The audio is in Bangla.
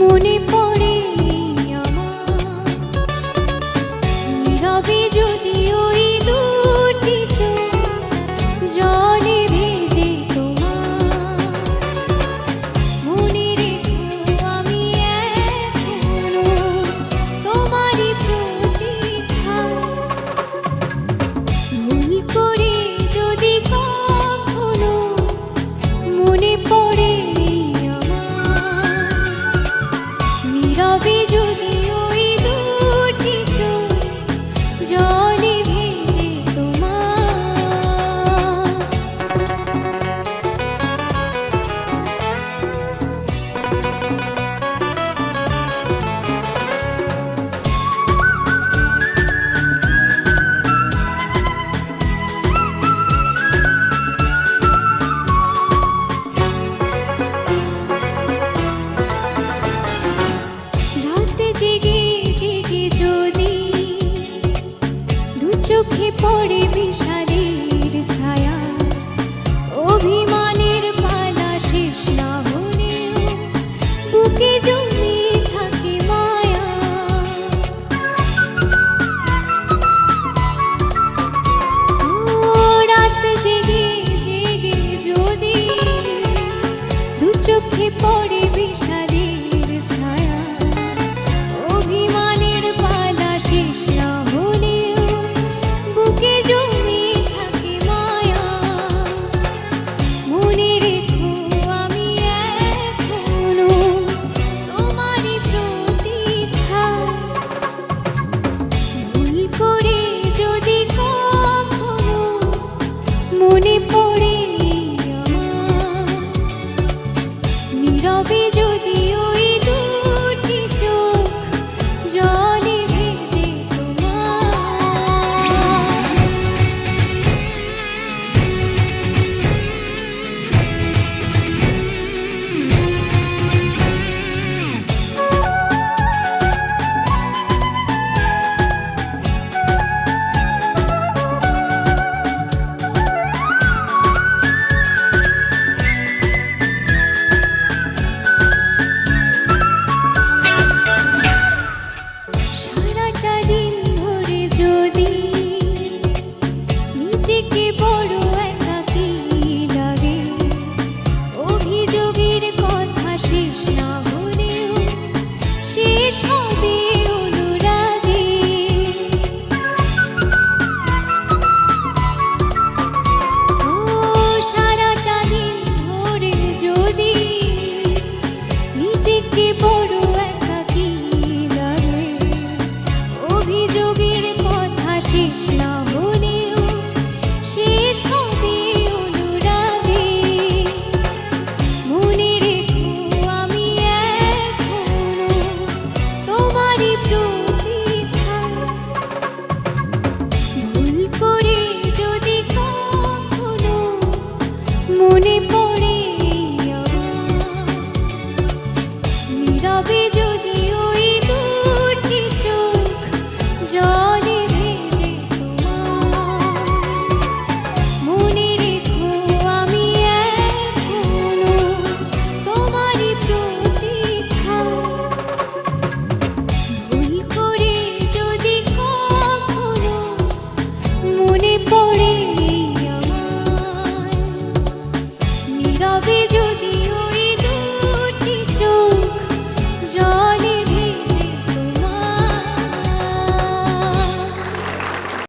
মনে পড়ে আমার নীরবে যদি ওই দুটি চোখ জলে ভেজে তোমার মনে রেখো আমি এখনো তোমারই প্রতীক্ষা ভুল করে যদি কখনো মনে পড়ে নীরবে যদি ওই দুটি চোখ জলে ভেজে জেগে জেগে যদি দু চোখে পড়ে বিষাদের ছায়া অভিমানের পালা শেষ না হলেও বুকে জমে থাকে মায়া রাত জেগে জেগে যদি দু চোখে পড়ে বিষাদের ছায়া অভিমানের পালা শেষ না হলেও বুকে জমে থাকে মায়া মনে রেখো আমি এখনো তোমারই প্রতীক্ষা ভুল করে যদি কখনো মনে পড়ে আমার নীরবে যদি ওই দুটি চোখ জলে ভেজে সারাটা দিন ধরে যদি নিজেকে বড় একাকী লাগে অভিযোগের কথা শেষ না হলেও শেষ হবে অনুরাগে ও সারাটা দিন ধরে যদি নিজেকে বড় একাকী লাগে অভিযোগের কথা শেষ না হলেও শেষ হবে অনুরাগে মনে রেখো আমি এখনো তোমারই প্রতীক্ষা ভুল করে যদি কখনো মনে পড়ে আমার নীরবে যদি